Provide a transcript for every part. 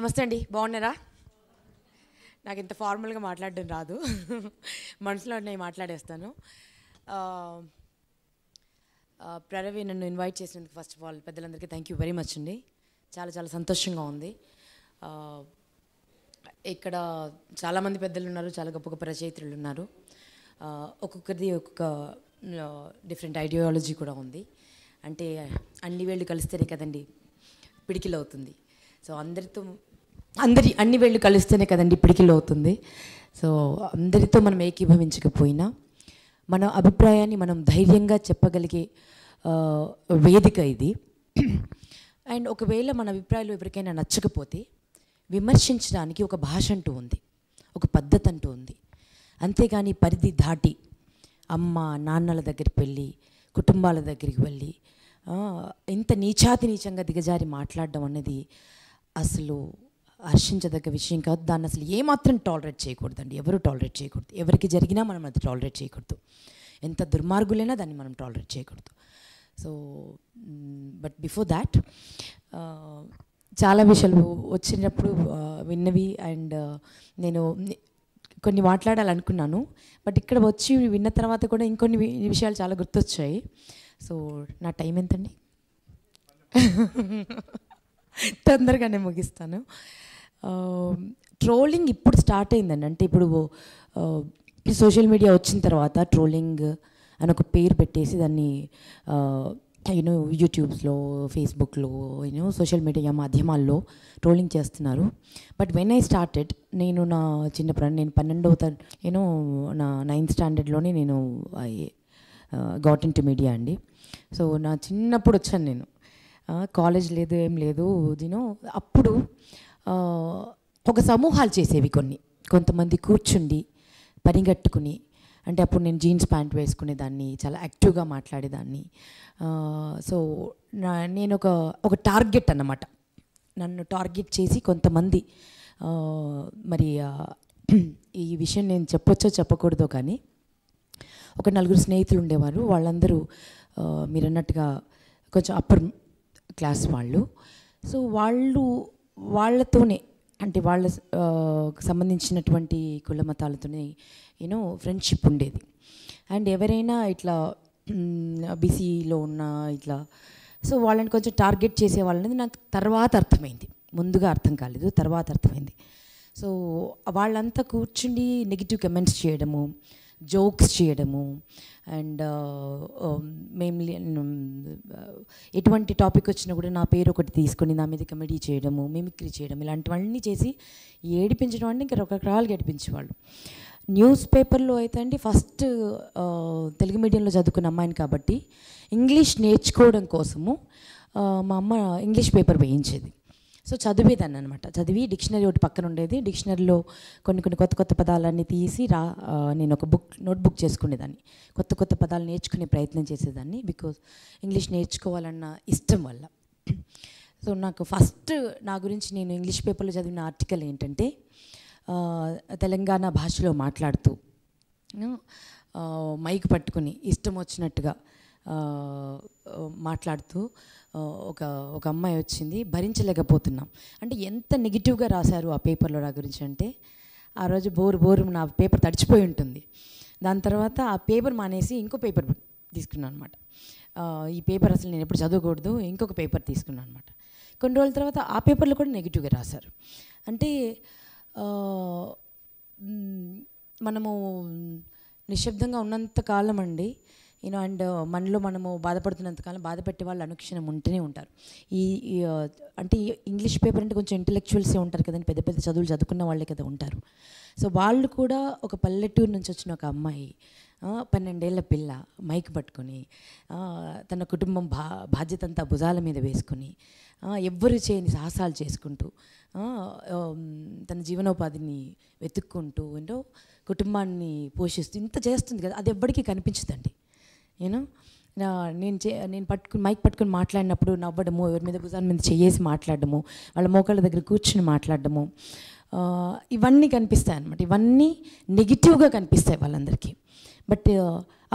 నమస్తే అండి, బాగున్నారా? నాకు ఇంత ఫార్మల్గా మాట్లాడడం రాదు, మనసులో నేను మాట్లాడేస్తాను. ప్రణవి నన్ను ఇన్వైట్ చేసినందుకు ఫస్ట్ ఆఫ్ ఆల్ పెద్దలందరికీ థ్యాంక్ యూ వెరీ మచ్ అండి. చాలా చాలా సంతోషంగా ఉంది. ఇక్కడ చాలామంది పెద్దలు ఉన్నారు, చాలా గొప్ప గొప్ప రచయిత్రులు ఉన్నారు. ఒక్కొక్కరిది ఒక్కొక్క డిఫరెంట్ ఐడియాలజీ కూడా ఉంది. అంటే అన్ని వేళ్ళు కలిస్తేనే కదండి పిడికిలు అవుతుంది. సో అన్ని వేళ్ళు కలిస్తేనే కదండి పిడికిలు అవుతుంది. సో అందరితో మనం ఏకీభవించకపోయినా మన అభిప్రాయాన్ని మనం ధైర్యంగా చెప్పగలిగే వేదిక ఇది. అండ్ ఒకవేళ మన అభిప్రాయాలు ఎవరికైనా నచ్చకపోతే విమర్శించడానికి ఒక భాష అంటూ ఉంది, ఒక పద్ధతి అంటూ ఉంది. అంతేగాని పరిధి దాటి అమ్మ నాన్నల దగ్గరికి వెళ్ళి, కుటుంబాల దగ్గరికి వెళ్ళి ఇంత నీచంగా దిగజారి మాట్లాడడం అనేది అసలు హర్షించదగ్గ విషయం కాదు. దాన్ని అసలు ఏమాత్రం టాలరేట్ చేయకూడదండి. ఎవరు టాలరేట్ చేయకూడదు. ఎవరికి జరిగినా మనం అది టాలరేట్ చేయకూడదు. ఎంత దుర్మార్గులైనా దాన్ని మనం టాలరేట్ చేయకూడదు. సో బట్ బిఫోర్ దాట్ చాలా విషయాలు వచ్చినప్పుడు విన్నవి అండ్ నేను కొన్ని మాట్లాడాలనుకున్నాను. బట్ ఇక్కడ వచ్చి విన్న తర్వాత కూడా ఇంకొన్ని విషయాలు చాలా గుర్తొచ్చాయి. సో నా టైం ఎంతండి? తొందరగానే ముగిస్తాను. ట్రోలింగ్ ఇప్పుడు స్టార్ట్ అయిందండి. అంటే ఇప్పుడు సోషల్ మీడియా వచ్చిన తర్వాత ట్రోలింగ్ అని ఒక పేరు పెట్టేసి దాన్ని యూట్యూబ్స్లో, ఫేస్బుక్లో, సోషల్ మీడియా మాధ్యమాల్లో ట్రోలింగ్ చేస్తున్నారు. బట్ వెన్ ఐ స్టార్టెడ్, నేను నా చిన్నప్పుడు, నేను 12వ నా 9th స్టాండర్డ్లోనే నేను గాట్ ఇన్ టు మీడియా అండి. సో నా చిన్నప్పుడు వచ్చాను నేను. కాలేజ్ లేదు, ఏం లేదు. అప్పుడు ఒక సమూహాలు చేసేవి కొంతమంది కూర్చుండి పనిగట్టుకుని, అంటే అప్పుడు నేను జీన్స్ ప్యాంట్ వేసుకునేదాన్ని, చాలా యాక్టివ్గా మాట్లాడేదాన్ని. సో నేను ఒక టార్గెట్ అన్నమాట. నన్ను టార్గెట్ చేసి కొంతమంది, మరి ఈ విషయం నేను చెప్పొచ్చో చెప్పకూడదో కానీ, ఒక 4 స్నేహితులు ఉండేవారు. వాళ్ళందరూ మీరు అన్నట్టుగా కొంచెం అప్పర్ క్లాస్ వాళ్ళు. సో వాళ్ళతోనే, అంటే వాళ్ళ సంబంధించినటువంటి కుల మతాలతోనే ఫ్రెండ్షిప్ ఉండేది. అండ్ ఎవరైనా ఇట్లా బీసీలో ఉన్న ఇట్లా, సో వాళ్ళని కొంచెం టార్గెట్ చేసేవాళ్ళనేది నాకు తర్వాత అర్థమైంది. ముందుగా అర్థం కాలేదు, తర్వాత అర్థమైంది. సో వాళ్ళంతా కూర్చుండి నెగిటివ్ కమెంట్స్ చేయడము, జోక్స్ చేయడము, అండ్ మేము ఎటువంటి టాపిక్ వచ్చినా కూడా నా పేరు ఒకటి తీసుకొని నా మీద కమెడీ చేయడము, మిమిక్రీ చేయడం, ఇలాంటివన్నీ చేసి ఏడిపించడం అంటే ఇంకా రకరకాలుగా ఏడిపించేవాళ్ళు. న్యూస్ పేపర్లో అయితే అండి, ఫస్ట్ తెలుగు మీడియంలో చదువుకున్న అమ్మాయిని కాబట్టి ఇంగ్లీష్ నేర్చుకోవడం కోసము మా అమ్మ ఇంగ్లీష్ పేపర్ వేయించేది. సో చదివేదాన్ని అనమాట. చదివి డిక్షనరీ ఒకటి పక్కన ఉండేది. డిక్షనరీలో కొన్ని కొత్త పదాలన్నీ తీసి నేను ఒక నోట్బుక్ చేసుకునేదాన్ని. కొత్త పదాలు నేర్చుకునే ప్రయత్నం చేసేదాన్ని, బికాజ్ ఇంగ్లీష్ నేర్చుకోవాలన్న ఇష్టం వల్ల. సో నాకు ఫస్ట్ నా గురించి నేను ఇంగ్లీష్ పేపర్లో చదివిన ఆర్టికల్ ఏంటంటే, తెలంగాణ భాషలో మాట్లాడుతూ మైక్ పట్టుకుని ఇష్టం వచ్చినట్టుగా మాట్లాడుతూ ఒక అమ్మాయి వచ్చింది, భరించలేకపోతున్నాం అంటే ఎంత నెగిటివ్గా రాశారు ఆ పేపర్లో నా గురించి అంటే, ఆ రోజు బోరు నా పేపర్ తడిచిపోయి ఉంటుంది. దాని తర్వాత ఆ పేపర్ మానేసి ఇంకో పేపర్ తీసుకున్నాను అనమాట. ఈ పేపర్ అసలు నేను ఎప్పుడు చదవకూడదు, ఇంకొక పేపర్ తీసుకున్నాను అనమాట. కొన్ని రోజుల తర్వాత ఆ పేపర్లో కూడా నెగిటివ్గా రాశారు. అంటే మనము నిశ్శబ్దంగా ఉన్నంత కాలం అండి, అండ్ మనలో మనము బాధపడుతున్నంతకాలం బాధ పెట్టే వాళ్ళు అనుక్షణం ఉంటూనే ఉంటారు. అంటే ఇంగ్లీష్ పేపర్ అంటే కొంచెం ఇంటలెక్చువల్సే ఉంటారు కదండి, పెద్ద పెద్ద చదువులు చదువుకున్న వాళ్ళే కదా ఉంటారు. సో వాళ్ళు కూడా, ఒక పల్లెటూరు నుంచి వచ్చిన ఒక అమ్మాయి, 12 ఏళ్ల పిల్ల, మైక్ పట్టుకొని తన కుటుంబం బాధ్యత అంతా భుజాల మీద వేసుకొని, ఎవ్వరు చేయని సాహసాలు చేసుకుంటూ, తన జీవనోపాధిని వెతుక్కుంటూ, కుటుంబాన్ని పోషిస్తూ ఇంత చేస్తుంది కదా, అది ఎవ్వరికీ కనిపించదండి. నేను మైక్ పట్టుకుని మాట్లాడినప్పుడు నవ్వడము, ఎవరి మీద భుజాల మీద చేసి మాట్లాడడము, వాళ్ళ మోకాళ్ళ దగ్గర కూర్చుని మాట్లాడడము, ఇవన్నీ కనిపిస్తాయి అన్నమాట. ఇవన్నీ నెగిటివ్గా కనిపిస్తాయి వాళ్ళందరికీ. బట్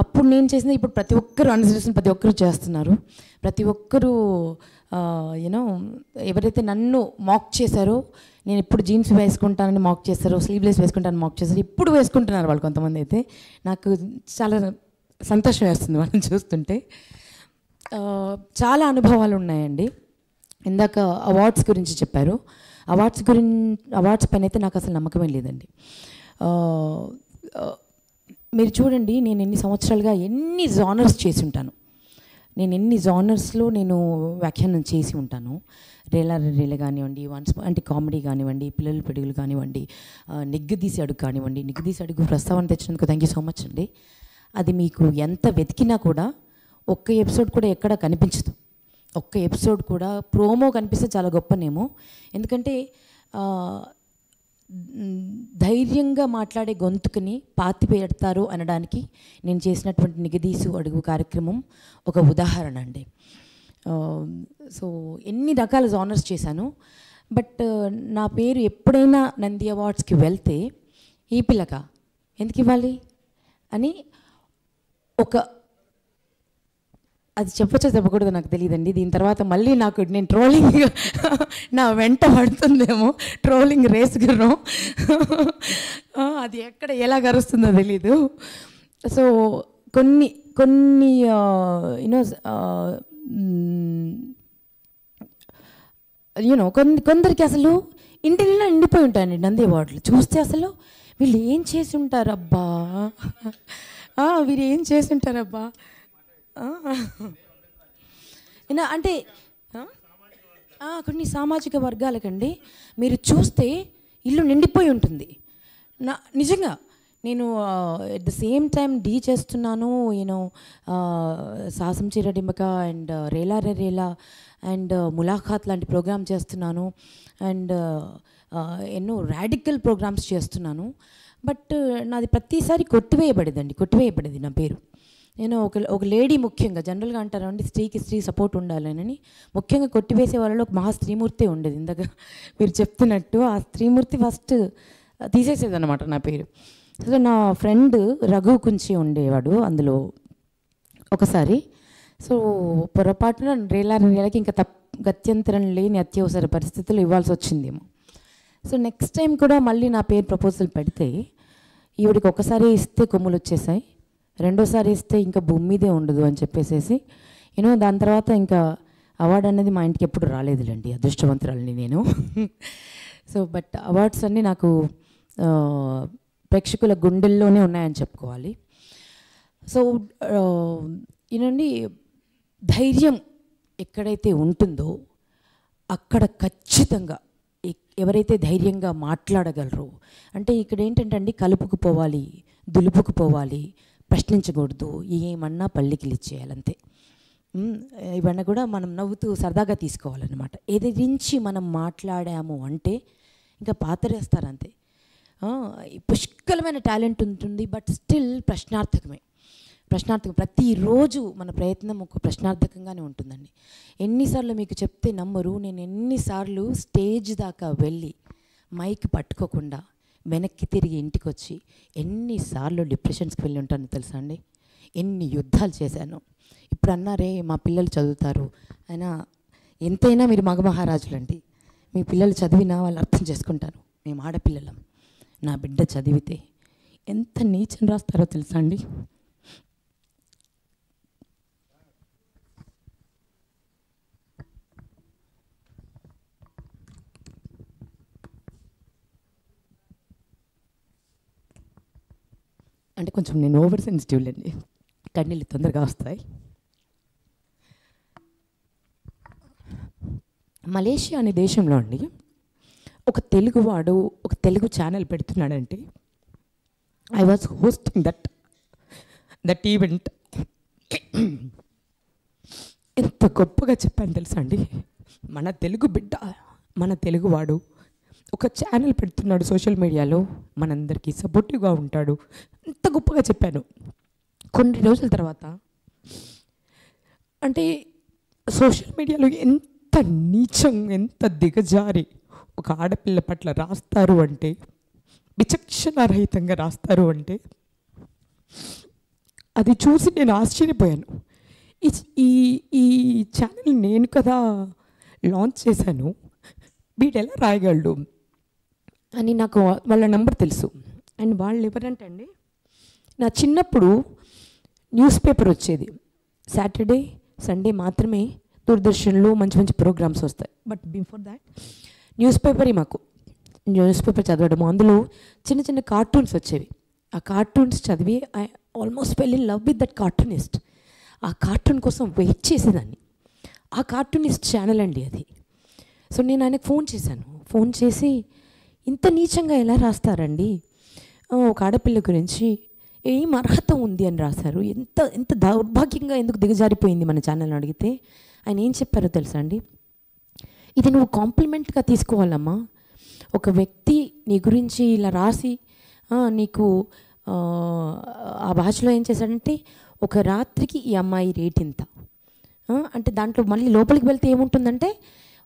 అప్పుడు నేను చేసింది ఇప్పుడు ప్రతి ఒక్కరు అనుసరిస్తున్న, ప్రతి ఒక్కరు చేస్తున్నారు. ప్రతి ఒక్కరూ ఎవరైతే నన్ను మాక్ చేశారో, నేను ఎప్పుడు జీన్స్ వేసుకుంటానని మాక్ చేస్తారు, స్లీవ్లెస్ వేసుకుంటానని మాక్ చేస్తారు. ఇప్పుడు వేసుకుంటున్నారు వాళ్ళు కొంతమంది అయితే. నాకు చాలా సంతోషం వేస్తుంది వాళ్ళని చూస్తుంటే. చాలా అనుభవాలు ఉన్నాయండి. ఇందాక అవార్డ్స్ గురించి చెప్పారు. అవార్డ్స్ పైన అయితే నాకు అసలు నమ్మకమే లేదండి. మీరు చూడండి, నేను ఎన్ని సంవత్సరాలుగా ఎన్ని జానర్స్ చేసి ఉంటాను. నేను ఎన్ని జానర్స్లో నేను వ్యాఖ్యానం చేసి ఉంటాను. రేలా కానివ్వండి, వన్స్ అంటే కామెడీ కానివ్వండి, పిల్లల పిడుగులు కానివ్వండి, నిగ్గదీసి అడుగు కానివ్వండి. నిగ్గదీసి అడుగు ప్రస్తావన తెచ్చినందుకు థ్యాంక్ యూ సో మచ్ అండి. అది మీకు ఎంత వెతికినా కూడా ఒక్క ఎపిసోడ్ కూడా ఎక్కడ కనిపించదు. ఒక్క ఎపిసోడ్ కూడా ప్రోమో కనిపిస్తే చాలా గొప్పనేమో. ఎందుకంటే ధైర్యంగా మాట్లాడే గొంతుకుని పాతి పెడతారు అనడానికి నేను చేసినటువంటి నిగదీసు అడుగు కార్యక్రమం ఒక ఉదాహరణ అండి. సో ఎన్ని రకాల జానర్స్ చేశాను. బట్ నా పేరు ఎప్పుడైనా నంది అవార్డ్స్కి వెళ్తే ఈ పిల్లక ఎందుకు ఇవ్వాలి అని అది చెప్పచ్చో చెప్పకూడదు నాకు తెలియదండి. దీని తర్వాత మళ్ళీ నేను ట్రోలింగ్ నా వెంట పడుతుందేమో, ట్రోలింగ్ రేస్ గుర్రం. అది ఎక్కడ ఎలా గరుస్తుందో తెలీదు. సో కొన్ని కొందరికి అసలు ఇంటిలో నిండిపోయి ఉంటాయండి నంది అవార్డులు చూస్తే. అసలు వీళ్ళు ఏం చేసి ఉంటారబ్బా, వీరు ఏం చేసి ఉంటారబ్బా అంటే కొన్ని సామాజిక వర్గాలకండి మీరు చూస్తే ఇల్లు నిండిపోయి ఉంటుంది. నిజంగా నేను ఎట్ ద సేమ్ టైం డీ చేస్తున్నాను, సాసం చీరడింబక అండ్ రేలా అండ్ ములాఖాత్ లాంటి ప్రోగ్రామ్ చేస్తున్నాను అండ్ ఎన్నో రాడికల్ ప్రోగ్రామ్స్ చేస్తున్నాను. బట్ నాది ప్రతిసారి కొట్టివేయబడేది నా పేరు. నేను ఒక లేడీ, ముఖ్యంగా జనరల్గా అంటారండి స్త్రీకి స్త్రీ సపోర్ట్ ఉండాలని, ముఖ్యంగా కొట్టివేసే వాళ్ళలో ఒక మహా స్త్రీమూర్తి ఉండేది. ఇందాక మీరు చెప్తున్నట్టు ఆ స్త్రీమూర్తి ఫస్ట్ తీసేసేదన్నమాట నా పేరు. సో నా ఫ్రెండ్ రఘు కుంచి ఉండేవాడు అందులో ఒకసారి. సో పొరపాటున రేలాకి ఇంకా గత్యంతరం లేని అత్యవసర పరిస్థితులు ఇవ్వాల్సి వచ్చిందేమో. సో నెక్స్ట్ టైం కూడా మళ్ళీ నా పేరు ప్రపోజల్ పెడితే ఈవిడికి ఒకసారి ఇస్తే కొమ్ములు వచ్చేసాయి, రెండోసారి ఇస్తే ఇంకా భూమి మీదే ఉండదు అని చెప్పేసేసి దాని తర్వాత ఇంకా అవార్డు అనేది మా ఇంటికి ఎప్పుడు రాలేదులేండి, అదృష్టవంతురాలని నేను. సో బట్ అవార్డ్స్ అన్నీ నాకు ప్రేక్షకుల గుండెల్లోనే ఉన్నాయని చెప్పుకోవాలి. సో ధైర్యం ఎక్కడైతే ఉంటుందో అక్కడ ఖచ్చితంగా ఎవరైతే ధైర్యంగా మాట్లాడగలరో, అంటే ఇక్కడ ఏంటంటే అండి కలుపుకుపోవాలి, దులుపుకుపోవాలి, ప్రశ్నించకూడదు, ఏమన్నా పళ్ళికిలు ఇచ్చేయాలంతే. ఇవన్నీ కూడా మనం నవ్వుతూ సరదాగా తీసుకోవాలన్నమాట. ఎదిరించి మనం మాట్లాడాము అంటే ఇంకా పాతరేస్తారంతే. పుష్కలమైన టాలెంట్ ఉంటుంది, బట్ స్టిల్ ప్రశ్నార్థకం. ప్రతిరోజు మన ప్రయత్నం ఒక ప్రశ్నార్థకంగానే ఉంటుందండి. ఎన్నిసార్లు మీకు చెప్తే నమ్మరు, నేను ఎన్నిసార్లు స్టేజ్ దాకా వెళ్ళి మైక్ పట్టుకోకుండా వెనక్కి తిరిగి ఇంటికి వచ్చి ఎన్నిసార్లు డిప్రెషన్స్కి వెళ్ళి ఉంటాను తెలుసా అండి. ఎన్ని యుద్ధాలు చేశాను. ఇప్పుడు అన్నారే మా పిల్లలు చదువుతారు అయినా, ఎంతైనా మీరు మగమహారాజులండి, మీ పిల్లలు చదివినా వాళ్ళు అర్థం చేసుకుంటారు. మేము ఆడపిల్లలం, నా బిడ్డ చదివితే ఎంత నీచం రాస్తారో తెలుసా అండి. అంటే కొంచెం నేను ఓవర్ సెన్సిటివ్ అండి, కన్నీళ్ళు తొందరగా వస్తాయి. మలేషియా అనే దేశంలో అండి ఒక తెలుగువాడు ఒక తెలుగు ఛానల్ పెడుతున్నాడంటే I was hosting that event. ఎంత గొప్పగా చెప్పాను తెలుసా అండి. మన తెలుగు బిడ్డ, మన తెలుగువాడు ఒక ఛానల్ పెడుతున్నాడు సోషల్ మీడియాలో, మనందరికీ సపోర్టివ్గా ఉంటాడు, ఎంత గొప్పగా చెప్పాను. కొన్ని రోజుల తర్వాత అంటే సోషల్ మీడియాలో ఎంత నీచం, ఎంత దిగజారి ఒక ఆడపిల్ల పట్ల రాస్తారు అంటే, విచక్షణారహితంగా రాస్తారు అంటే, అది చూసి నేను ఆశ్చర్యపోయాను. ఈ ఛానల్ నేను కదా లాంచ్ చేశాను, వీడు ఎలా రాయగలడు, అని నాకు వాళ్ళ నెంబర్ తెలుసు. అండ్ వాళ్ళు ఎవరంటే అండి, నా చిన్నప్పుడు న్యూస్ పేపర్ వచ్చేది. సాటర్డే సండే మాత్రమే దూరదర్శన్లో మంచి మంచి ప్రోగ్రామ్స్ వస్తాయి. బట్ బిఫోర్ దాట్ న్యూస్ పేపరే మాకు. న్యూస్ పేపర్ చదవడము, అందులో చిన్న చిన్న కార్టూన్స్ వచ్చేవి. ఆ కార్టూన్స్ చదివి I almost fell in love with that cartoonist. ఆ కార్టూన్ కోసం వెయిట్ చేసేదాన్ని. ఆ కార్టూనిస్ట్ ఛానల్ అండి అది. సో నేను ఆయనకు ఫోన్ చేశాను. ఫోన్ చేసి, ఇంత నీచంగా ఎలా రాస్తారండి, ఒక ఆడపిల్ల గురించి ఏం అర్హత ఉంది అని రాశారు, ఎంత ఎంత దౌర్భాగ్యంగా ఎందుకు దిగజారిపోయింది మన ఛానల్ని అడిగితే ఆయన ఏం చెప్పారో తెలుసా అండి, ఇది నువ్వు కాంప్లిమెంట్గా తీసుకోవాలమ్మా. ఒక వ్యక్తి నీ గురించి ఇలా రాసి నీకు ఆ భాషలో ఏం చేశాడంటే, ఒక రాత్రికి ఈ అమ్మాయి రేట్ ఇంత అంటే, దాంట్లో మళ్ళీ లోపలికి వెళ్తే ఏముంటుందంటే,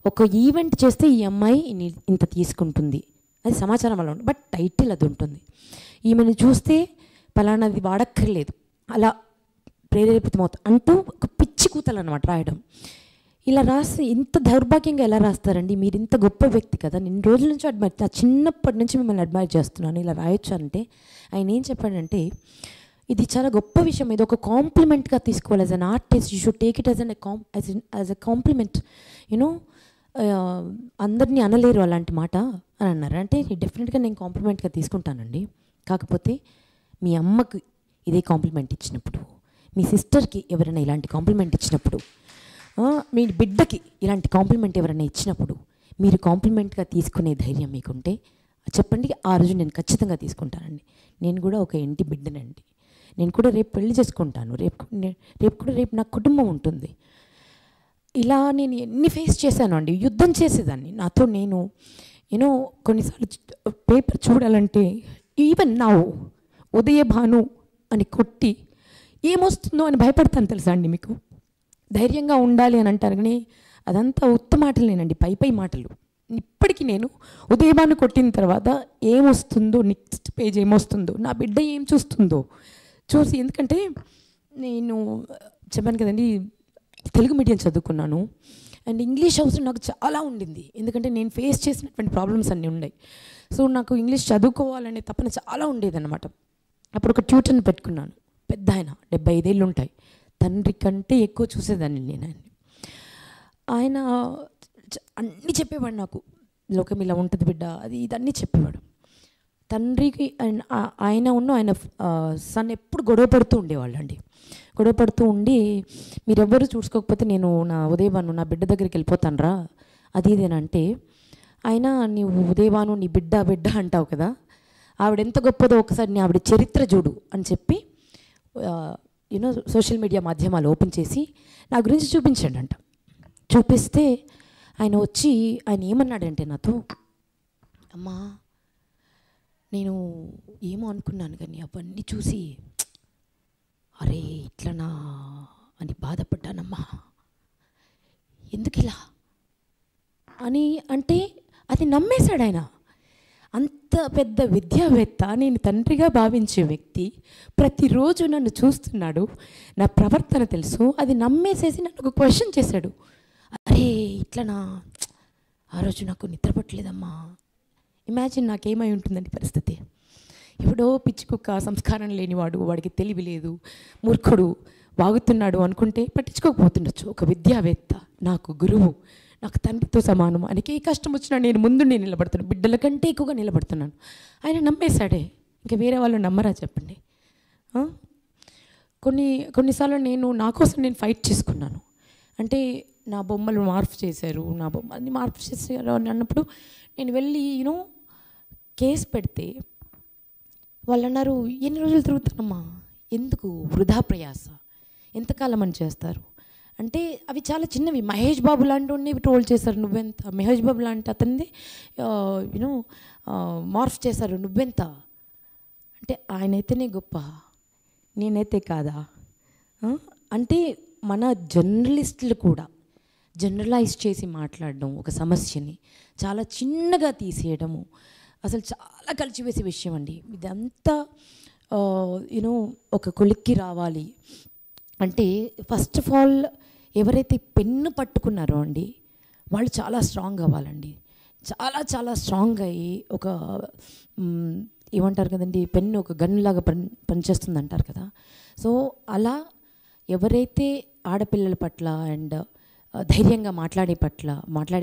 ఒక ఈవెంట్ చేస్తే ఈ అమ్మాయి ఇంత తీసుకుంటుంది, అది సమాచారం అలా ఉంటుంది. బట్ టైటిల్ అది ఉంటుంది. ఈమెను చూస్తే పలానాది వాడక్కర్లేదు, అలా ప్రేరేపితమవుతుంది అంటూ ఒక పిచ్చి కూతలు అనమాట రాయడం. ఇలా రాసి ఇంత దౌర్భాగ్యంగా ఎలా రాస్తారండి, మీరు ఇంత గొప్ప వ్యక్తి కదా, నేను రోజుల నుంచి అడ్మైర్, నా చిన్నప్పటి నుంచి మిమ్మల్ని అడ్మైర్ చేస్తున్నాను, ఇలా రాయొచ్చు అంటే ఆయన ఏం చెప్పాడంటే, ఇది చాలా గొప్ప విషయం, ఇది ఒక కాంప్లిమెంట్గా తీసుకోవాలి. As an artist you should take it as a compliment. You know అందరినీ అనలేరు అలాంటి మాట అని అన్నారు. అంటే డెఫినెట్గా నేను కాంప్లిమెంట్గా తీసుకుంటానండి. కాకపోతే మీ అమ్మకు ఇదే కాంప్లిమెంట్ ఇచ్చినప్పుడు, మీ సిస్టర్కి ఎవరైనా ఇలాంటి కాంప్లిమెంట్ ఇచ్చినప్పుడు, మీ బిడ్డకి ఇలాంటి కాంప్లిమెంట్ ఎవరైనా ఇచ్చినప్పుడు, మీరు కాంప్లిమెంట్గా తీసుకునే ధైర్యం మీకుంటే చెప్పండి, ఆ రోజు నేను ఖచ్చితంగా తీసుకుంటానండి. నేను కూడా ఒక ఇంటి బిడ్డనండి, నేను కూడా రేపు పెళ్లి చేసుకుంటాను, రేపు నా కుటుంబం ఉంటుంది. ఇలా నేను ఎన్ని ఫేస్ చేశాను అండి, యుద్ధం చేసేదాన్ని నాతో నేను. యూనో కొన్నిసార్లు పేపర్ చూడాలంటే ఈవెన్ నా ఉదయభాను అని కొట్టి ఏమొస్తుందో అని భయపడతాను తెలుసా అండి మీకు. ధైర్యంగా ఉండాలి అని అంటారు కానీ అదంతా ఉత్త మాటలేనండి, పై మాటలు. ఇప్పటికీ నేను ఉదయభాను కొట్టిన తర్వాత ఏమొస్తుందో, నెక్స్ట్ పేజ్ ఏమొస్తుందో, నా బిడ్డ ఏం చూస్తుందో చూసి, ఎందుకంటే నేను చెప్పాను కదండి తెలుగు మీడియం చదువుకున్నాను అండ్ ఇంగ్లీష్ అవసరం నాకు చాలా ఉండింది, ఎందుకంటే నేను ఫేస్ చేసినటువంటి ప్రాబ్లమ్స్ అన్నీ ఉన్నాయి. సో నాకు ఇంగ్లీష్ చదువుకోవాలనే తపన చాలా ఉండేదన్నమాట. అప్పుడు ఒక ట్యూటర్ని పెట్టుకున్నాను, పెద్ద ఆయన 75 ఏళ్ళు ఉంటాయి, తండ్రి కంటే ఎక్కువ చూసేదాన్ని నేను. ఆయన అన్నీ చెప్పేవాడు నాకు, లోకం ఇలా ఉంటుంది బిడ్డ, అది ఇదన్నీ చెప్పేవాడు. తండ్రికి ఆయన సన్ ఎప్పుడు గొడవ పడుతూ ఉండేవాళ్ళు అండి. గొడవ పడుతూ ఉండి, మీరెవ్వరూ చూసుకోకపోతే నేను నా ఉదయభాను నా బిడ్డ దగ్గరికి వెళ్ళిపోతాను రా, అది ఇదేనంటే, ఆయన నీవు ఉదయభాను నీ బిడ్డ అంటావు కదా, ఆవిడ ఎంత గొప్పదో ఒకసారి ఆవిడ చరిత్ర చూడు అని చెప్పి యూనో సోషల్ మీడియా మాధ్యమాలు ఓపెన్ చేసి నా గురించి చూపించండి అంట. చూపిస్తే ఆయన వచ్చి ఆయన ఏమన్నాడంటే నాతో, అమ్మా నేను ఏమో అనుకున్నాను కానీ అవన్నీ చూసి అరే ఇట్లనా అని బాధపడ్డానమ్మా, ఎందుకు ఇలా అని అంటే అది నమ్మేశాడు ఆయన. అంత పెద్ద విద్యావేత్త, నేను తండ్రిగా భావించే వ్యక్తి ప్రతిరోజు నన్ను చూస్తున్నాడు, నా ప్రవర్తన తెలుసు, అది నమ్మేసేసి నన్ను ఒక క్వశ్చన్ చేశాడు, అరే ఇట్లనా, ఆ రోజు నాకు నిద్ర పట్టలేదమ్మా. ఇమాజిన్ నాకేమై ఉంటుందండి పరిస్థితి. ఎప్పుడో పిచ్చి కుక్క, సంస్కారం లేనివాడు, వాడికి తెలివి లేదు, మూర్ఖుడు, వాగుతున్నాడు అనుకుంటే పట్టించుకోకపోతుండొచ్చు. ఒక విద్యావేత్త, నాకు గురువు, నాకు తండ్రితో సమానం, ఆయనకి ఏ కష్టం వచ్చినా నేను ముందు నిలబడుతున్నాను, బిడ్డల కంటే ఎక్కువగా నిలబడుతున్నాను. ఆయన నమ్మేశాడే, ఇంకా వేరే వాళ్ళు నమ్మరా చెప్పండి. కొన్నిసార్లు నా కోసం నేను ఫైట్ చేసుకున్నాను. అంటే నా బొమ్మలు మార్పు చేశారు, నా బొమ్మని మార్పు చేశారు అని అన్నప్పుడు నేను వెళ్ళి కేసు పెడితే వాళ్ళు అన్నారు, ఎన్ని రోజులు తిరుగుతానమ్మా, ఎందుకు వృధా ప్రయాస, ఎంతకాలం అని చేస్తారు అంటే. అవి చాలా చిన్నవి. మహేష్ బాబు లాంటి ట్రోల్ చేశారు, నువ్వెంత. మహేష్ బాబు లాంటి అతనిది మార్ఫ్ చేశారు, నువ్వెంత అంటే. ఆయనైతేనే గొప్ప, నేనైతే కాదా అంటే. మన జర్నలిస్టులు కూడా జనరలైజ్ చేసి మాట్లాడడం, ఒక సమస్యని చాలా చిన్నగా తీసేయడము అసలు చాలా కలిసివేసే విషయం అండి. ఇదంతా ఒక కొలిక్కి రావాలి అంటే ఫస్ట్ ఆఫ్ ఆల్ ఎవరైతే పెన్ను పట్టుకున్నారో అండి వాళ్ళు చాలా స్ట్రాంగ్ అవ్వాలండి. చాలా చాలా స్ట్రాంగ్ అయ్యి ఒక ఏమంటారు కదండి, పెన్ను ఒక గన్ లాగా పనిచేస్తుంది అంటారు కదా. సో అలా ఎవరైతే ఆడపిల్లల పట్ల అండ్ ధైర్యంగా మాట్లాడే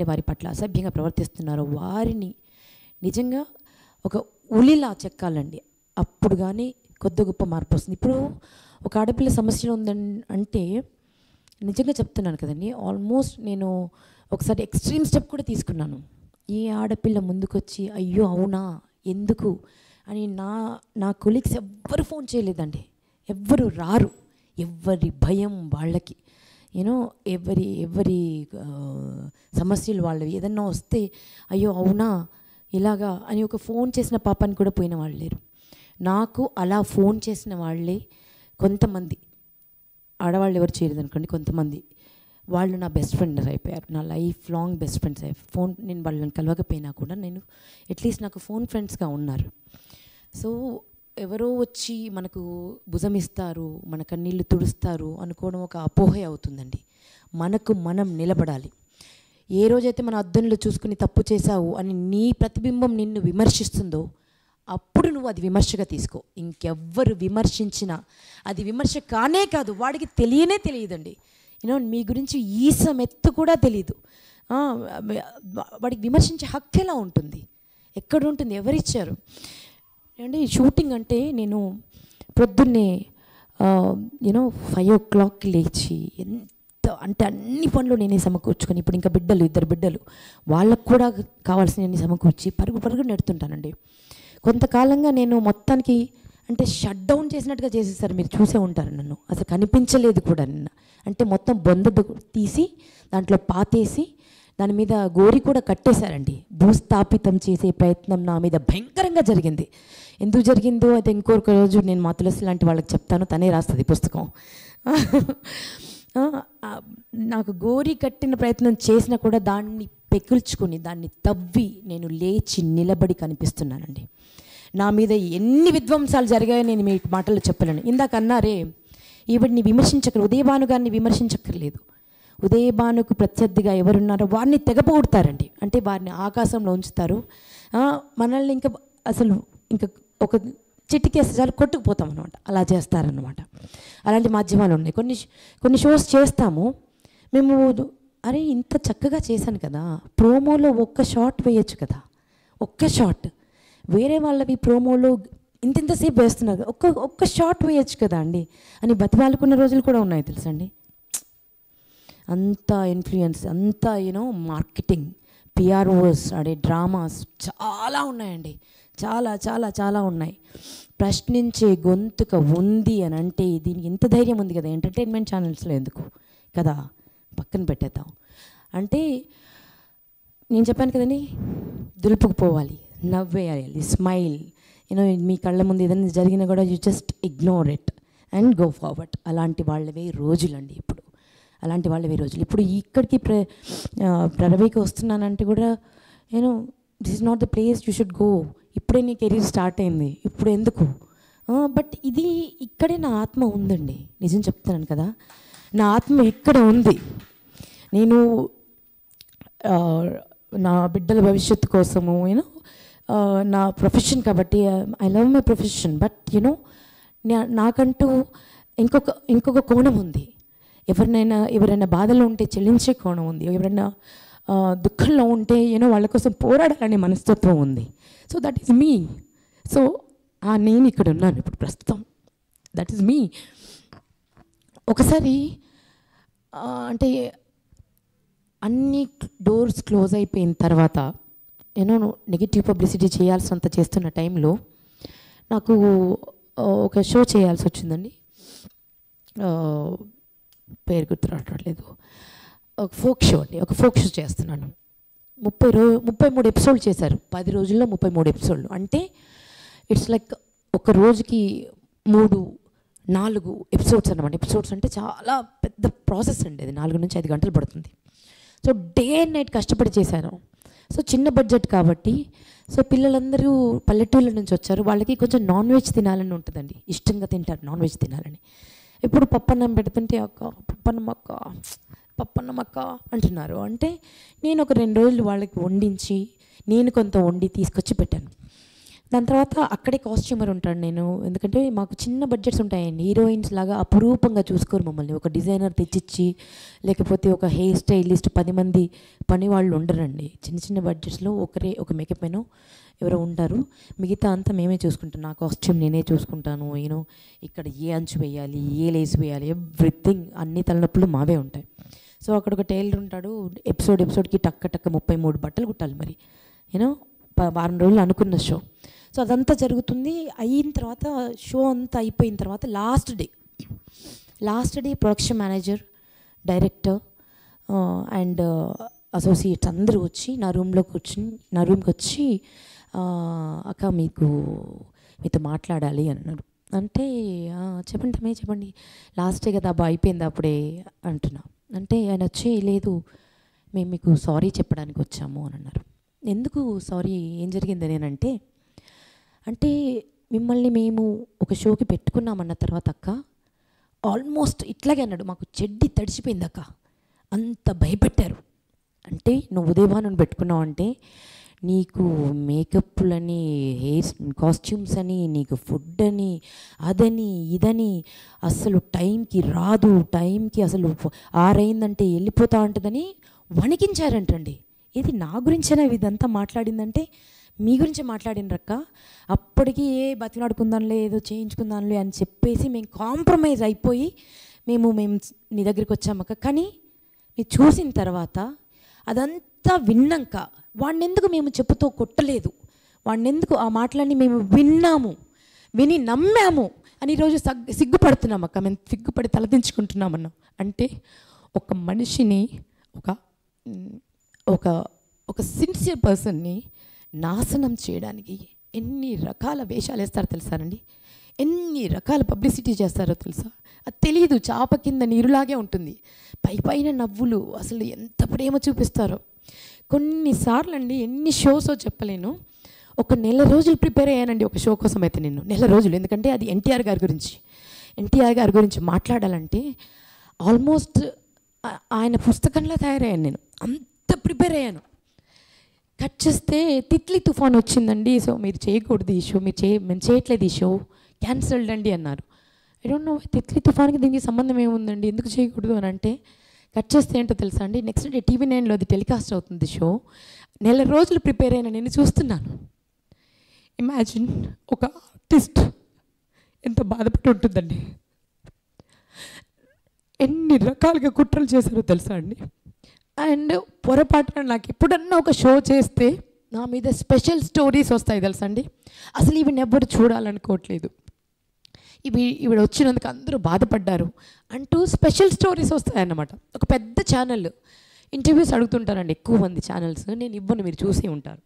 వారి పట్ల అసభ్యంగా ప్రవర్తిస్తున్నారో వారిని నిజంగా ఒక ఉలిలా చెక్కాలండి. అప్పుడు కానీ కొద్ది గొప్ప మార్పు వస్తుంది. ఇప్పుడు ఒక ఆడపిల్ల సమస్యలో అంటే నిజంగా చెప్తున్నాను కదండి, ఆల్మోస్ట్ నేను ఒకసారి ఎక్స్ట్రీమ్ స్టెప్ కూడా తీసుకున్నాను. ఈ ఆడపిల్ల ముందుకొచ్చి అయ్యో అవునా ఎందుకు అని నా కొలీగ్స్ ఎవ్వరు ఫోన్ చేయలేదండి, ఎవ్వరు రారు, ఎవరి భయం వాళ్ళకి, యూనో ఎవరి సమస్యలు వాళ్ళవి. ఏదన్నా వస్తే అయ్యో అవునా ఇలాగా అని ఒక ఫోన్ చేసిన పాపాన్ని కూడా పోయిన వాళ్ళు లేరు. నాకు అలా ఫోన్ చేసిన వాళ్ళే కొంతమంది, ఆడవాళ్ళు ఎవరు చేయలేదు అనుకోండి, కొంతమంది వాళ్ళు నా బెస్ట్ ఫ్రెండ్స్ అయిపోయారు, నా లైఫ్ లాంగ్ బెస్ట్ ఫ్రెండ్స్ అయిపోయారు. నేను వాళ్ళని కలవకపోయినా కూడా నేను అట్లీస్ట్ నాకు ఫోన్ ఫ్రెండ్స్గా ఉన్నారు. సో ఎవరో వచ్చి మనకు భుజం ఇస్తారు, మన కన్నీళ్ళు తుడుస్తారు అనుకోవడం ఒక అపోహే అవుతుందండి. మనకు మనం నిలబడాలి. ఏ రోజైతే మన అద్దంలో చూసుకుని తప్పు చేశావు అని నీ ప్రతిబింబం నిన్ను విమర్శిస్తుందో అప్పుడు నువ్వు అది విమర్శగా తీసుకో. ఇంకెవ్వరు విమర్శించినా అది విమర్శ కానే కాదు, వాడికి తెలియదండి. యూనో మీ గురించి ఈసమెత్తు కూడా తెలీదు. వాడికి విమర్శించే హక్కు ఎలా ఉంటుంది, ఎక్కడ ఉంటుంది, ఎవరిచ్చారు అండి? షూటింగ్ అంటే నేను పొద్దున్నే 5 o'clock లేచి అంటే అన్ని పనులు నేనే సమకూర్చుకొని, ఇప్పుడు ఇంకా ఇద్దరు బిడ్డలు వాళ్ళకు కూడా కావాల్సినవన్నీ సమకూర్చి పరుగు నెడుతుంటానండి. కొంతకాలంగా నేను మొత్తానికి అంటే షట్ డౌన్ చేసినట్టుగా చేసేసారు, మీరు చూసే ఉంటారు నన్ను, అసలు కనిపించలేదు కూడా నిన్న. అంటే మొత్తం బొంద తీసి దాంట్లో పాతేసి దాని మీద గోరి కూడా కట్టేశారండి. భూస్థాపితం చేసే ప్రయత్నం నా మీద భయంకరంగా జరిగింది. ఎందుకు జరిగిందో అది ఇంకొక రోజు నేను మా తులసి లాంటి వాళ్ళకి చెప్తాను, తనే రాస్తుంది పుస్తకం. నాకు గోరి కట్టిన ప్రయత్నం చేసినా కూడా దాన్ని పెకిల్చుకొని దాన్ని తవ్వి నేను లేచి నిలబడి కనిపిస్తున్నానండి. నా మీద ఎన్ని విధ్వంసాలు జరిగాయో నేను మీ మాటల్లో చెప్పలేను. ఇందాక అన్నారే ఈవిడిని ఉదయభాను గారిని విమర్శించక్కర్లేదు. ఉదయభానుకు ప్రత్యర్థిగా ఎవరున్నారో వారిని తెగపోగొడతారండి. అంటే వారిని ఆకాశంలో ఉంచుతారు, మనల్ని ఇంకా ఒక చిటికేస్తే చాలు కొట్టుకుపోతాం అనమాట, అలా చేస్తారనమాట. అలాంటి మాధ్యమాలు ఉన్నాయి. కొన్ని షోస్ చేస్తాము మేము, అరే ఇంత చక్కగా చేశాను కదా, ప్రోమోలో ఒక్క షాట్ వేయచ్చు కదా, ఒక్క షాట్. వేరే వాళ్ళవి ప్రోమోలో ఇంతసేపు వేస్తున్నారు, ఒక్క షాట్ వేయచ్చు కదా అండి అని బతిమాలుకున్న రోజులు కూడా ఉన్నాయి తెలుసండి. అంత ఇన్ఫ్లుయెన్స్, అంత మార్కెటింగ్, పిఆర్ఓస్ ఆడే డ్రామాస్ చాలా ఉన్నాయండి, చాలా చాలా చాలా ఉన్నాయి. ప్రశ్నించే గొంతుక ఉంది అని అంటే దీనికి ఇంత ధైర్యం ఉంది కదా ఎంటర్టైన్మెంట్ ఛానల్స్లో ఎందుకు కదా, పక్కన పెట్టేద్దాం. అంటే నేను చెప్పాను కదండి, దులుపుకుపోవాలి, నవ్వేయాలి, స్మైల్. మీ కళ్ళ ముందు ఏదైనా జరిగినా కూడా you just ignore it and go forward. అలాంటి వాళ్ళవే రోజులండి ఇప్పుడు, అలాంటి వాళ్ళవే రోజులు. ఇప్పుడు ఇక్కడికి ప్రరవికి వస్తున్నానంటే కూడా this is not the place you should go. ఇప్పుడే నీ కెరీర్ స్టార్ట్ అయింది, ఇప్పుడు ఎందుకు? బట్ ఇక్కడే నా ఆత్మ ఉందండి, నిజం చెప్తున్నాను కదా, నా ఆత్మ ఇక్కడ ఉంది. నేను నా బిడ్డల భవిష్యత్తు కోసము నా ప్రొఫెషన్ కాబట్టి I love my profession. But నాకంటూ ఇంకొక కోణం ఉంది. ఎవరైనా బాధలో ఉంటే చెల్లించే కోణం ఉంది, ఎవరైనా దుఃఖంలో ఉంటే వాళ్ళ కోసం పోరాడాలనే మనస్తత్వం ఉంది. So that is me. So నేను ఇక్కడ ఉన్నాను ఇప్పుడు ప్రస్తుతం, దట్ ఈస్ మీ. ఒకసారి అంటే అన్ని డోర్స్ క్లోజ్ అయిపోయిన తర్వాత నెగిటివ్ పబ్లిసిటీ చేయాల్సినంత చేస్తున్న టైంలో నాకు ఒక షో చేయాల్సి వచ్చిందండి, పేరు గుర్తు రావట్లేదు. ఒక ఫోక్ షో చేస్తున్నాను. 33 ఎపిసోడ్లు చేశారు, 10 రోజుల్లో 33 ఎపిసోడ్లు. అంటే ఇట్స్ లైక్ ఒక రోజుకి 3-4 ఎపిసోడ్స్ అన్నమాట. ఎపిసోడ్స్ అంటే చాలా పెద్ద ప్రాసెస్ అండి, అది 4 నుంచి 5 గంటలు పడుతుంది. సో డే అండ్ నైట్ కష్టపడి చేశాను. సో చిన్న బడ్జెట్ కాబట్టి, సో పిల్లలందరూ పల్లెటూళ్ళ నుంచి వచ్చారు, వాళ్ళకి కొంచెం నాన్ వెజ్ తినాలని ఉంటుందండి, ఇష్టంగా తింటారు నాన్ వెజ్ తినాలని. ఇప్పుడు పప్పన్నం పెడుతుంటే పప్పన్నం అక్క అంటున్నారు. అంటే నేను ఒక 2 రోజులు వాళ్ళకి వండించి నేను కొంత వండి తీసుకొచ్చి పెట్టాను. దాని తర్వాత అక్కడే కాస్ట్యూమర్ ఉంటాడు నేను, ఎందుకంటే మాకు చిన్న బడ్జెట్స్ ఉంటాయండి. హీరోయిన్స్ లాగా అపురూపంగా చూసుకోరు మమ్మల్ని. ఒక డిజైనర్ తెచ్చిచ్చి లేకపోతే ఒక హెయిర్ స్టైలిస్ట్ 10 మంది పని వాళ్ళు ఉండరండి. చిన్న చిన్న బడ్జెట్స్లో ఒక మేకప్ మెను ఎవరో ఉంటారు, మిగతా అంతా మేమే చూసుకుంటాం. నా కాస్ట్యూమ్ నేనే చూసుకుంటాను. ఇక్కడ ఏ అంచు వేయాలి, ఏ లేస్ వేయాలి, ఎవ్రీథింగ్ అన్ని తలనొప్పులు మావే ఉంటాయి. సో అక్కడ ఒక టైలర్ ఉంటాడు, ఎపిసోడ్కి టక్క 33 బట్టలు కుట్టాలి. మరి వారం రోజులు అనుకున్న షో. సో అదంతా జరుగుతుంది. అయిన తర్వాత షో అంతా అయిపోయిన తర్వాత last day production manager, director and associates అందరూ వచ్చి నా రూమ్కి వచ్చి అక్క మీతో మాట్లాడాలి అన్నారు. అంటే చెప్పండి లాస్ట్ డే కదా అబ్బా, అయిపోయింది అప్పుడే అంటున్నా. అంటే ఆయన వచ్చి లేదు మేము మీకు సారీ చెప్పడానికి వచ్చాము అని అన్నారు. ఎందుకు సారీ, ఏం జరిగింది అంటే మిమ్మల్ని మేము ఒక షోకి పెట్టుకున్నామన్న తర్వాత అక్క ఆల్మోస్ట్ ఇట్లాగే అన్నాడు, మాకు చెడ్డి తడిచిపోయింది అక్క, అంత భయపెట్టారు. అంటే నువ్వు ఉదయభాను పెట్టుకున్నావు అంటే నీకు మేకప్లని, హెయిర్ కాస్ట్యూమ్స్ అని, నీకు ఫుడ్ అని, అదని ఇదని, అసలు టైంకి రాదు, టైంకి అసలు 6 అయిందంటే వెళ్ళిపోతా ఉంటుందని వణికించారంటండి. ఇది నా గురించేనా ఇదంతా మాట్లాడిందంటే మీ గురించి మాట్లాడినరక్క. అప్పటికి బతిలాడుకుందాంలే, ఏదో చేయించుకుందాంలే అని చెప్పేసి మేము కాంప్రమైజ్ అయిపోయి మేము నీ దగ్గరికి వచ్చామక్క. కానీ మీరు చూసిన తర్వాత అదంతా విన్నాక వాడినెందుకు మేము చెప్పుతో కొట్టలేదు, వాడినెందుకు ఆ మాటలన్నీ మేము విని నమ్మాము అని ఈరోజు సిగ్గుపడుతున్నామక్క. మేము సిగ్గుపడి తలదించుకుంటున్నామన్నా. అంటే ఒక మనిషిని ఒక సిన్సియర్ పర్సన్ని నాశనం చేయడానికి ఎన్ని రకాల వేషాలు వేస్తారో తెలుసానండి, ఎన్ని రకాల పబ్లిసిటీ చేస్తారో తెలుసా. అది తెలియదు, చాప కింద నీరులాగే ఉంటుంది, పైన నవ్వులు, అసలు ఎంత ప్రేమ చూపిస్తారో. కొన్నిసార్లు అండి ఎన్ని షోసో చెప్పలేను, ఒక నెల రోజులు ప్రిపేర్ అయ్యానండి ఒక షో కోసం. అయితే నేను నెల రోజులు, ఎందుకంటే అది ఎన్టీఆర్ గారి గురించి మాట్లాడాలంటే ఆల్మోస్ట్ ఆయన పుస్తకంలో తయారయ్యాను నేను, అంత ప్రిపేర్ అయ్యాను. కట్ చేస్తే తిత్లీ తుఫాన్ వచ్చిందండి, సో మీరు చేయకూడదు ఈ షో, మేము చేయట్లేదు ఈ షో, క్యాన్సల్డ్ అండి అన్నారు. ఐ డోంట్ నో తిత్లీ తుఫాన్కి దీనికి సంబంధం ఏముందండి, ఎందుకు చేయకూడదు అని అంటే కట్ చేస్తే ఏంటో తెలుసా అండి, నెక్స్ట్ డే TV9లో అది టెలికాస్ట్ అవుతుంది షో. నెల రోజులు ప్రిపేర్ అయినా నేను చూస్తున్నాను. ఇమాజిన్ ఒక ఆర్టిస్ట్ ఎంత బాధపడి ఉంటుందండి, ఎన్ని రకాలుగా కుట్రలు చేశారో తెలుసా అండి. అండ్ పొరపాటున నాకు ఎప్పుడన్నా ఒక షో చేస్తే నా మీద స్పెషల్ స్టోరీస్ వస్తాయి తెలుసా అండి. అసలు ఇవి ఎవ్వరు చూడాలనుకోవట్లేదు, ఈవిడ వచ్చినందుకు అందరూ బాధపడ్డారు అంటూ స్పెషల్ స్టోరీస్ వస్తాయన్నమాట. ఒక పెద్ద ఛానల్ ఇంటర్వ్యూస్ అడుగుతుంటారండి ఎక్కువ మంది ఛానల్స్, నేను ఇవ్వను, మీరు చూసే ఉంటారు.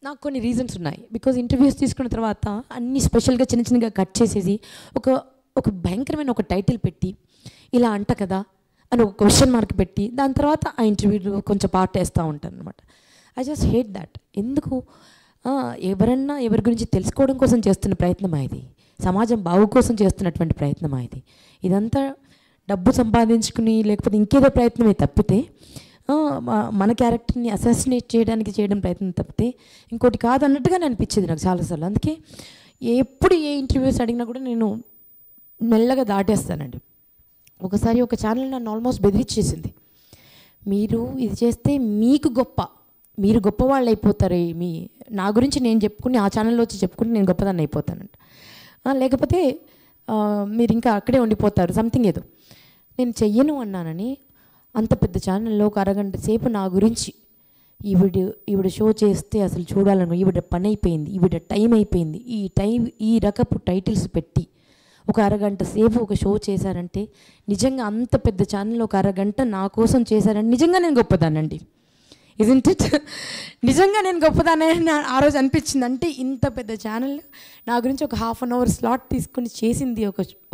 నాకు కొన్ని రీజన్స్ ఉన్నాయి. బికాజ్ ఇంటర్వ్యూస్ తీసుకున్న తర్వాత అన్ని స్పెషల్గా చిన్నగా కట్ చేసేసి ఒక భయంకరమైన ఒక టైటిల్ పెట్టి ఇలా అంట కదా అని ఒక క్వశ్చన్ మార్క్ పెట్టి దాని తర్వాత ఆ ఇంటర్వ్యూలో కొంచెం పార్ట్ వేస్తూ ఉంటాను అనమాట. I just hate that. ఎందుకు ఎవరన్నా ఎవరి గురించి తెలుసుకోవడం కోసం చేస్తున్న ప్రయత్నమా ఇది, సమాజం బాగు కోసం చేస్తున్నటువంటి ప్రయత్నమా ఇది, ఇదంతా డబ్బు సంపాదించుకుని లేకపోతే ఇంకేదో ప్రయత్నమే తప్పితే మన క్యారెక్టర్ని అసాసినేట్ చేయడం ప్రయత్నం తప్పితే ఇంకోటి కాదన్నట్టుగా అనిపించేది నాకు చాలాసార్లు. అందుకే ఎప్పుడు ఏ ఇంటర్వ్యూస్ అడిగినా కూడా నేను మెల్లగా దాటేస్తానండి. ఒకసారి ఒక ఛానల్ నన్ను ఆల్మోస్ట్ బెదిరించేసింది, మీరు ఇది చేస్తే మీరు గొప్పవాళ్ళు అయిపోతారు, నా గురించి నేను చెప్పుకుని ఆ ఛానల్లో వచ్చి చెప్పుకుని నేను గొప్పదాన్ని అయిపోతానంట, లేకపోతే మీరు ఇంకా అక్కడే ఉండిపోతారు సంథింగ్ ఏదో. నేను చెయ్యను అన్నానని అంత పెద్ద ఛానల్లో ఒక అరగంట సేపు నా గురించి ఈవిడ షో చేస్తే అసలు చూడాలను, ఈవిడ పని అయిపోయింది, ఈవిడ టైం అయిపోయింది, ఈ రకపు టైటిల్స్ పెట్టి ఒక అరగంట సేపు ఒక షో చేశారంటే నిజంగా అంత పెద్ద ఛానల్ ఒక అరగంట నా కోసం చేశారంటే నిజంగా నేను గొప్పదానండి. Isn't it? నిజంగా నేను గొప్పదానే ఆ రోజు అనిపించింది. అంటే ఇంత పెద్ద ఛానల్ నా గురించి ఒక ½ అన్ అవర్ స్లాట్ తీసుకుని చేసింది,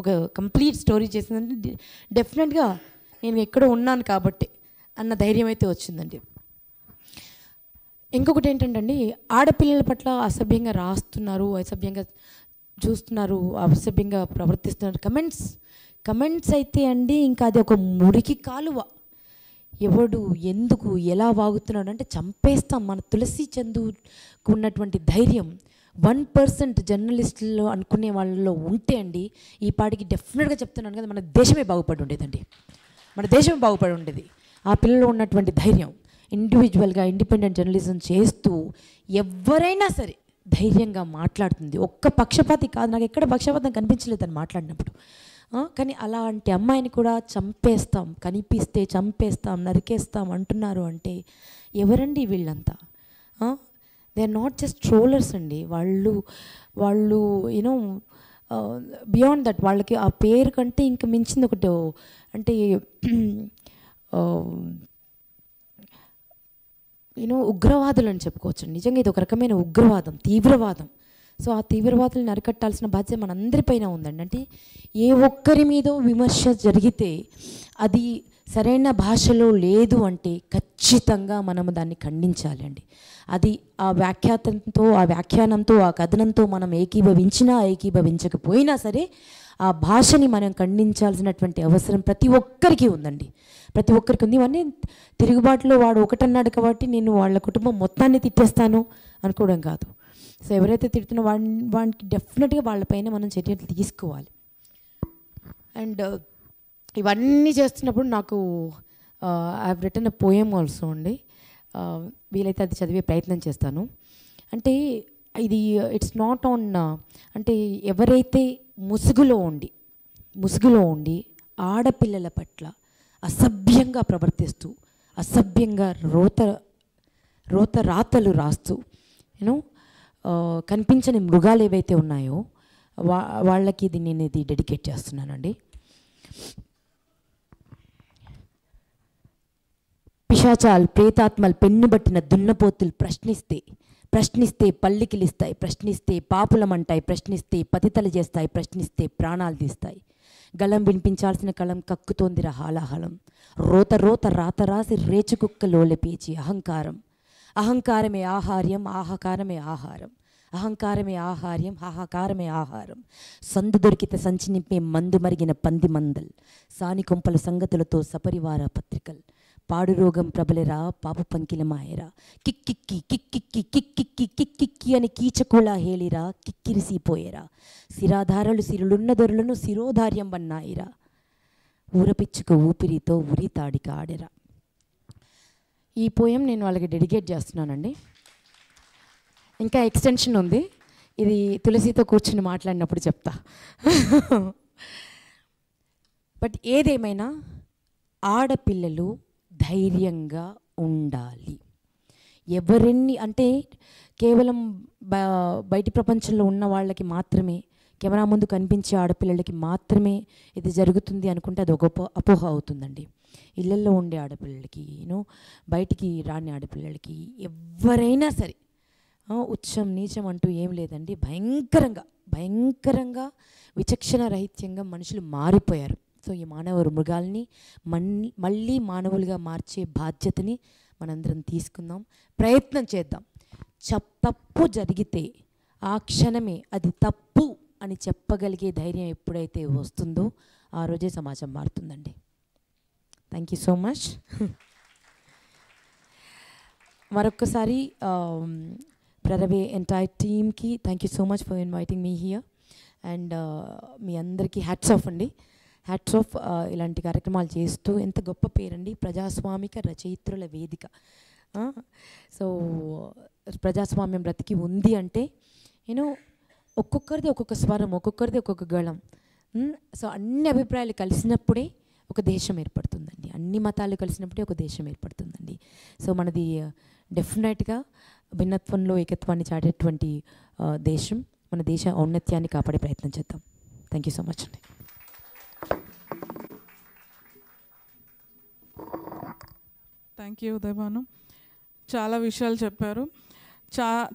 ఒక కంప్లీట్ స్టోరీ చేసిందంటే డెఫినెట్గా నేను ఎక్కడో ఉన్నాను కాబట్టి అన్న ధైర్యం అయితే వచ్చిందండి. ఇంకొకటి ఏంటంటే అండి, ఆడపిల్లల పట్ల అసభ్యంగా రాస్తున్నారు, అసభ్యంగా చూస్తున్నారు, అసభ్యంగా ప్రవర్తిస్తున్నారు. కమెంట్స్ అయితే అండి ఇంకా అది ఒక మురికి కాలువ. ఎవడు ఎందుకు ఎలా వాగుతున్నాడు అంటే చంపేస్తాం. మన తులసి చందుకు ఉన్నటువంటి ధైర్యం 1% జర్నలిస్టులు అనుకునే వాళ్ళలో ఉంటే అండి, ఈ పాటికి డెఫినెట్గా చెప్తున్నాను కదా, మన దేశమే బాగుపడి ఉండేదండి. మన దేశమే బాగుపడి ఉండేది. ఆ పిల్లల్లో ఉన్నటువంటి ధైర్యం, ఇండివిజువల్గా ఇండిపెండెంట్ జర్నలిజం చేస్తూ ఎవరైనా సరే ధైర్యంగా మాట్లాడుతుంది. ఒక్క పక్షపాతి కాదు, నాకు ఎక్కడ పక్షపాతం కనిపించలేదు అని మాట్లాడినప్పుడు. కానీ అలాంటి అమ్మాయిని కూడా చంపేస్తాం, కనిపిస్తే చంపేస్తాం, నరికేస్తాం అంటున్నారు అంటే ఎవరండి వీళ్ళంతా? They are not just trollers అండి. వాళ్ళు యూనో బియాండ్ దట్, వాళ్ళకి ఆ పేరు కంటే ఇంకా మించింది ఒకటి అంటే ఉగ్రవాదులు అని చెప్పుకోవచ్చు. నిజంగా ఇది ఒక రకమైన ఉగ్రవాదం, తీవ్రవాదం. సో ఆ తీవ్రవాదులను అరికట్టాల్సిన బాధ్యత మనందరిపైన ఉందండి. అంటే ఏ ఒక్కరి మీదో విమర్శ జరిగితే అది సరైన భాషలో లేదు అంటే ఖచ్చితంగా మనము దాన్ని ఖండించాలి అండి. అది ఆ వ్యాఖ్యానంతో ఆ కథనంతో మనం ఏకీభవించినా ఏకీభవించకపోయినా సరే ఆ భాషని మనం ఖండించాల్సినటువంటి అవసరం ప్రతి ఒక్కరికి ఉందండి. ప్రతి ఒక్కరికి ఉంది. ఇవన్నీ తిరుగుబాటులో వాడు ఒకటన్నాడు కాబట్టి నేను వాళ్ళ కుటుంబం మొత్తాన్ని తిట్టేస్తాను అనుకోవడం కాదు. సో ఎవరైతే తిడుతున్నా వానికి డెఫినెట్గా వాళ్ళపైన మనం చర్యలు తీసుకోవాలి. అండ్ ఇవన్నీ చేస్తున్నప్పుడు నాకు I have written a poem also అండి. వీలైతే అది చదివే ప్రయత్నం చేస్తాను. అంటే ఇది ఇట్స్ నాట్ ఆన్, అంటే ఎవరైతే ముసుగులో ఉండి ఆడపిల్లల పట్ల అసభ్యంగా ప్రవర్తిస్తూ అసభ్యంగా రాతలు రాస్తూ కనిపించని మృగాలు ఏవైతే ఉన్నాయో వాళ్ళకి నేను ఇది డెడికేట్ చేస్తున్నానండి. పిశాచాలు, ప్రేతాత్మలు, పెన్నుబట్టిన దున్నపోతులు ప్రశ్నిస్తే పల్లికిలిస్తాయి, ప్రశ్నిస్తే పాపులమంటాయి, ప్రశ్నిస్తే పతితలు చేస్తాయి, ప్రశ్నిస్తే ప్రాణాలు తీస్తాయి. గళం వినిపించాల్సిన కళం కక్కుతోందిర హాలాహలం, రోత రాత రాసి రేచుకుక్కలోలె పేచి అహంకారమే ఆహార్యం, ఆహాకారమే ఆహారం, అహంకారమే ఆహార్యం, ఆహాకారమే ఆహారం. సందు దొరికితే సంచి నింపే మందు మరిగిన పంది మందల్, సాని కొంపల సంగతులతో సపరివార పత్రికల్, పాడు రోగం ప్రబలెరా పాపు పంకిల మాయరా, కిక్కిక్కి కిక్కిక్కి కిక్కిక్కి కిక్కిక్కి అని కీచకులా హేళిరా, కిక్కిరిసిపోయేరా, సిరాధారలు సిరులున్న దొరలను శిరోధార్యం వన్నాయిరా, ఊరపిచ్చుక ఊపిరితో ఉరి తాడిక ఆడెరా. ఈ పోయం నేను వాళ్ళకి డెడికేట్ చేస్తున్నానండి. ఇంకా ఎక్స్టెన్షన్ ఉంది, ఇది తులసితో కూర్చుని మాట్లాడినప్పుడు చెప్తా. బట్ ఏదేమైనా ఆడపిల్లలు ధైర్యంగా ఉండాలి. ఎవరెన్ని అంటే కేవలం బయటి ప్రపంచంలో ఉన్న వాళ్ళకి మాత్రమే, కెమెరా ముందు కనిపించే ఆడపిల్లలకి మాత్రమే ఇది జరుగుతుంది అనుకుంటే అది ఒక అపోహ అవుతుందండి. ఇళ్ళల్లో ఉండే ఆడపిల్లలకి, బయటికి రాని ఆడపిల్లలకి, ఎవరైనా సరే ఉచ్చం నీచం అంటూ ఏం లేదండి. భయంకరంగా విచక్షణ రహిత్యంగా మనుషులు మారిపోయారు. సో ఈ మృగాల్ని మళ్ళీ మానవులుగా మార్చే బాధ్యతని మనందరం తీసుకుందాం, ప్రయత్నం చేద్దాం. తప్పు జరిగితే ఆ క్షణమే అది తప్పు అని చెప్పగలిగే ధైర్యం ఎప్పుడైతే వస్తుందో ఆ రోజే సమాజం మారుతుందండి. Thank you so much. మరొక్కసారి ప్రరవే ఎంటైర్ టీమ్కి thank you so much for inviting me here. And మీ అందరికీ హ్యాట్స్ ఆఫ్ అండి, హ్యాట్స్ ఆఫ్. ఇలాంటి కార్యక్రమాలు చేస్తూ ఎంత గొప్ప పేరండి, ప్రజాస్వామిక రచయిత్రుల వేదిక. సో ప్రజాస్వామ్యం బ్రతికి ఉంది అంటే ఒక్కొక్కరిది ఒక్కొక్క స్వరం, ఒక్కొక్కరిది ఒక్కొక్క గళం. సో అన్ని అభిప్రాయాలు కలిసినప్పుడే ఒక దేశం ఏర్పడుతుందండి, అన్ని మతాలు కలిసినప్పుడే ఒక దేశం ఏర్పడుతుందండి. సో మనది డెఫినెట్గా భిన్నత్వంలో ఏకత్వాన్ని చాటేటువంటి దేశం. మన దేశ ఔన్నత్యాన్ని కాపాడే ప్రయత్నం చేద్దాం. థ్యాంక్ యూ సో మచ్ అండి. థ్యాంక్ యూ ఉదయభాను, చాలా విషయాలు చెప్పారు.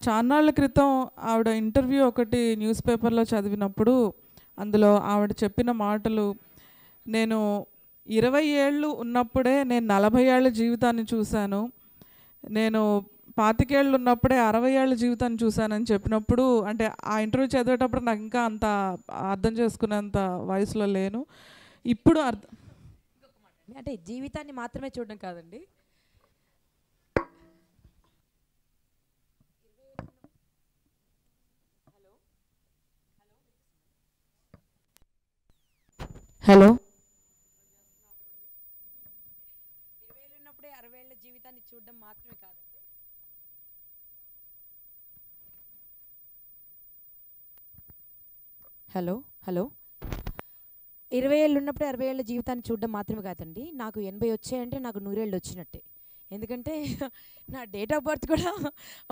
చాన్నాళ్ళ క్రితం ఆవిడ ఇంటర్వ్యూ ఒకటి న్యూస్ పేపర్లో చదివినప్పుడు అందులో ఆవిడ చెప్పిన మాటలు, నేను 20 ఏళ్ళు ఉన్నప్పుడే నేను 40 ఏళ్ళ జీవితాన్ని చూశాను, నేను 25 ఏళ్ళు ఉన్నప్పుడే 60 ఏళ్ళ జీవితాన్ని చూశానని చెప్పినప్పుడు, అంటే ఆ ఇంటర్వ్యూ చదివేటప్పుడు నాకు ఇంకా అంత అర్థం చేసుకునేంత వయసులో లేను. ఇప్పుడు అంటే జీవితాన్ని మాత్రమే చూడడం కాదండి. హలో 20 ఉన్నప్పుడే 60 ఏళ్ళ జీవితాన్ని చూడడం మాత్రమే కాదండి. హలో హలో 20 ఏళ్ళు ఉన్నప్పుడే 60 ఏళ్ళ జీవితాన్ని చూడడం మాత్రమే కాదండి. నాకు 80 వచ్చాయంటే నాకు 100 ఏళ్ళు వచ్చినట్టే. ఎందుకంటే నా డేట్ ఆఫ్ బర్త్ కూడా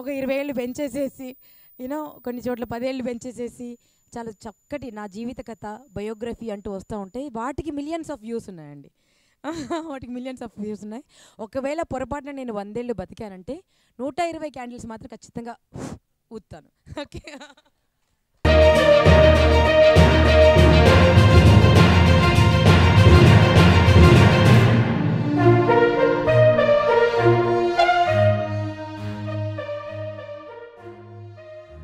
ఒక 20 ఏళ్ళు పెంచేసేసి కొన్ని చోట్ల 10 ఏళ్ళు పెంచేసేసి చాలా చక్కటి నా జీవిత కథ బయోగ్రఫీ అంటూ వస్తూ ఉంటాయి. వాటికి మిలియన్స్ ఆఫ్ వ్యూస్ ఉన్నాయండి. వాటికి మిలియన్స్ ఆఫ్ వ్యూస్ ఉన్నాయి. ఒకవేళ పొరపాటున నేను 100 ఏళ్ళు బతికానంటే 120 క్యాండిల్స్ మాత్రం ఖచ్చితంగా ఊతాను. ఓకే.